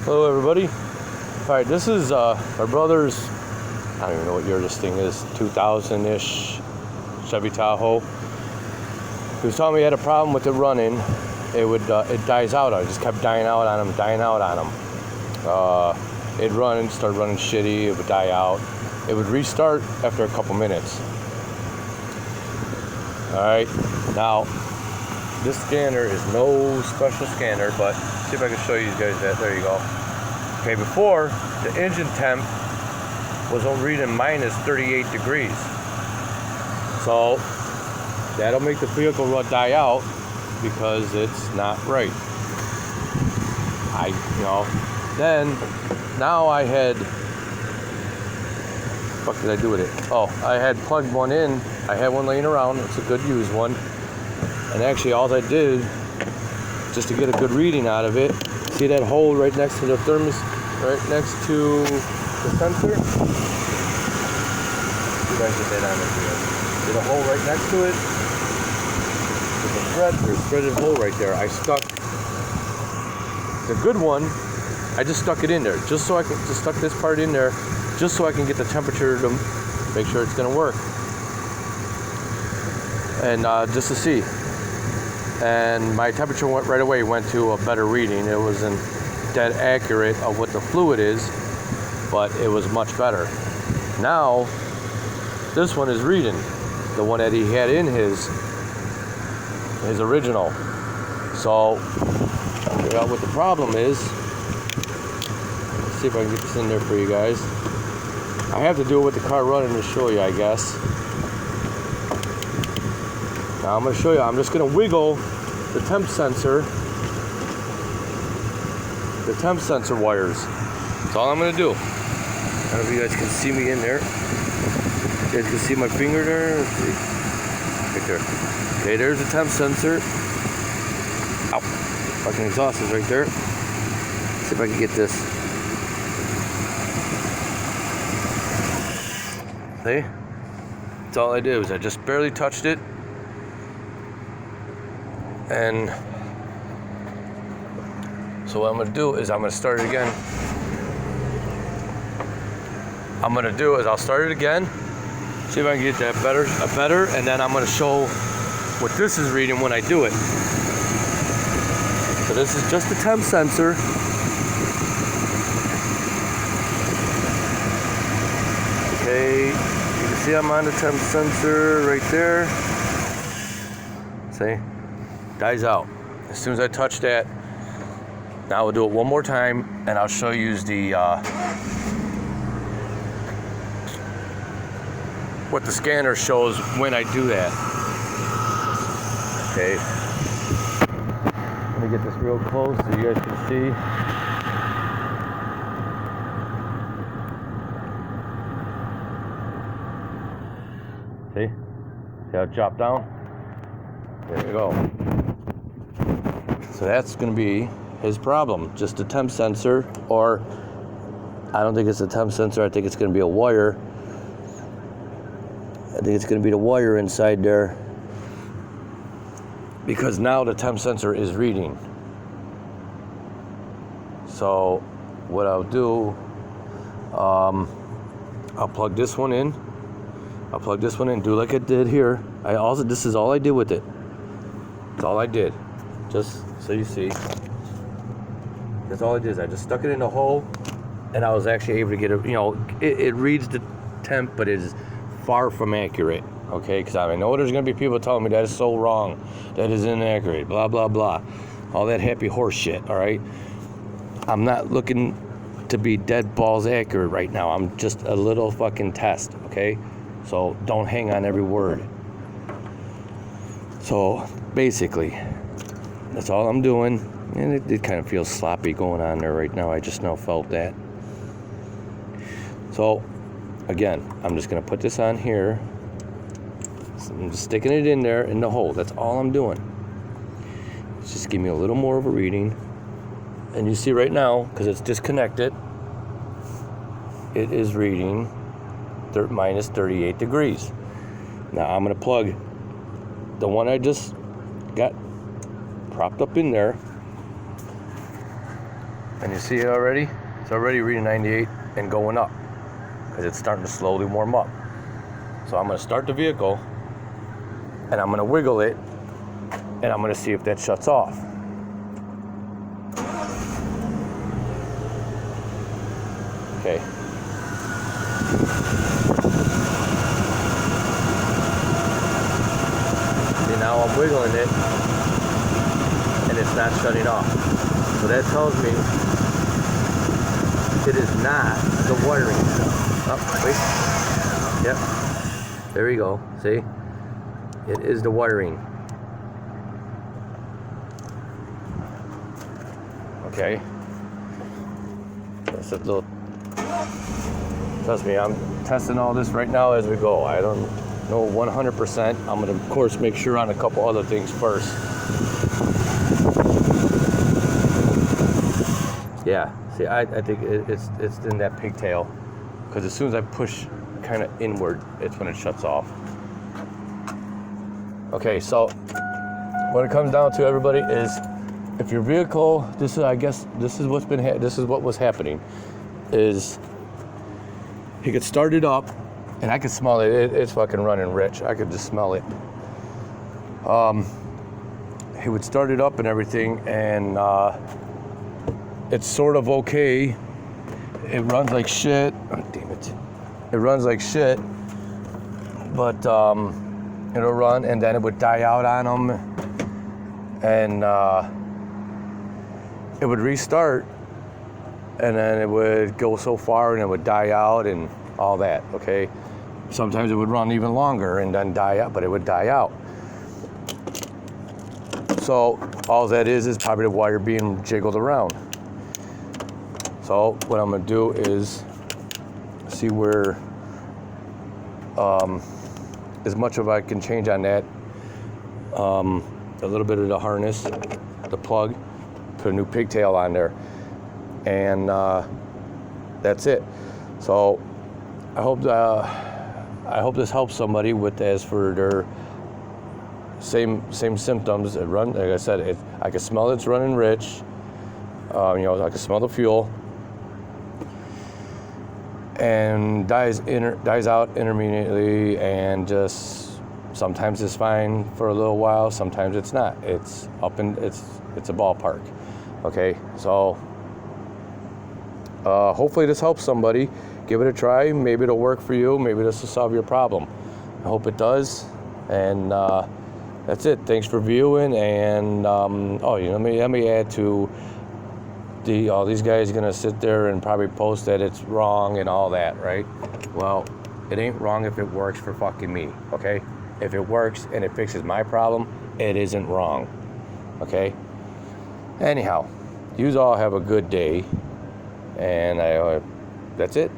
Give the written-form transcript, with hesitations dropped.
Hello everybody. Alright, this is my brother's, I don't even know what year this thing is, 2000-ish Chevy Tahoe. He was telling me he had a problem with it running. It dies out. I just kept dying out on him. It'd run and start running shitty, it would die out. It would restart after a couple minutes. Alright, now this scanner is no special scanner, but see if I can show you guys that. There you go. Okay, before the engine temp was on reading minus 38 degrees. So that'll make the vehicle die out because it's not right. Now I had, what did I do with it? Oh, I had plugged one in. I had one laying around. It's a good used one. And actually all I did, just to get a good reading out of it, see that hole right next to the thermos, right next to the sensor? You guys get that on there. See the hole right next to it? There's a threaded hole right there. I stuck the good one. I just stuck it in there, just stuck this part in there, just so I can get the temperature to make sure it's gonna work. And just to see. And my temperature went to a better reading. It wasn't dead accurate of what the fluid is, but it was much better. Now, this one is reading, the one that he had in his original. So, figure out what the problem is. Let's see if I can get this in there for you guys. I have to do it with the car running to show you, I guess. Now I'm going to show you. I'm just going to wiggle the temp sensor wires. That's all I'm going to do. I don't know if you guys can see me in there. You guys can see my finger there. Let's see. Right there. Okay, there's the temp sensor. Ow. Fucking exhaust is right there. Let's see if I can get this. See? That's all I did was I just barely touched it. And so what I'm going to do is I'm going to start it again. I'll start it again, see if I can get that better, and then I'm going to show what this is reading when I do it. So this is just the temp sensor. Okay, you can see I'm on the temp sensor right there. See? Dies out. As soon as I touch that, now we'll do it one more time, and I'll show you what the scanner shows when I do that. Okay. Let me get this real close so you guys can see. See how it dropped down? There you go. So that's going to be his problem, just a temp sensor, or I don't think it's a temp sensor, I think it's going to be a wire. I think it's going to be the wire inside there, because now the temp sensor is reading. So what I'll do, I'll plug this one in. Do like I did here. This is all I did with it. That's all I did. Just so you see. That's all it is. I just stuck it in a hole, and I was actually able to get it. It reads the temp, but it is far from accurate. Okay, because I know there's going to be people telling me that is so wrong, that is inaccurate, blah blah blah, all that happy horse shit. All right, I'm not looking to be dead balls accurate right now. I'm just a little fucking test. Okay, so don't hang on every word. So basically, that's all I'm doing. And it kind of feels sloppy going on there right now. I just now felt that. So, again, I'm just going to put this on here. So I'm just sticking it in there in the hole. That's all I'm doing. It's just give me a little more of a reading. And you see right now, because it's disconnected, it is reading minus 38 degrees. Now I'm going to plug the one I just got propped up in there And you see it already? It's already reading 98 and going up because it's starting to slowly warm up. So I'm going to start the vehicle and I'm going to wiggle it and I'm going to see if that shuts off. Okay. See, now I'm wiggling it and it's not shutting off. So that tells me it is not the wiring. Oh, wait. Yep. There you go. See? It is the wiring. Okay. That's a little. Trust me, I'm testing all this right now as we go. I don't know 100%. I'm gonna, of course, make sure on a couple other things first. Yeah. See, I think it's in that pigtail, because as soon as I push kind of inward, it's when it shuts off. Okay, so what it comes down to, everybody, is if your vehicle, this is, I guess, this is what's been, this is what was happening, is he could start it up, and I could smell it. It's fucking running rich. I could just smell it. He would start it up and everything, and it's sort of okay. It runs like shit. Oh, damn it. It runs like shit, but it'll run, and then it would die out on him, and it would restart, and then it would go so far, and it would die out, and all that, okay? Sometimes it would run even longer, and then die out, but it would die out. So all that is probably the wire being jiggled around. So what I'm gonna do is see where as much of I can change on that, a little bit of the harness, the plug, put a new pigtail on there, and that's it. So I hope this helps somebody with, as for their same symptoms. It run, like I said, I can smell it's running rich. I can smell the fuel, and dies out intermittently, and just sometimes it's fine for a little while, sometimes it's not. It's up and it's a ballpark. Okay, so hopefully this helps somebody. Give it a try. Maybe it'll work for you. Maybe this will solve your problem. I hope it does. And that's it. Thanks for viewing. And let me add to all these guys are gonna sit there and probably post that it's wrong and all that, right? Well, it ain't wrong if it works for fucking me, okay? If it works and it fixes my problem, it isn't wrong, okay? Anyhow, you all have a good day, and that's it.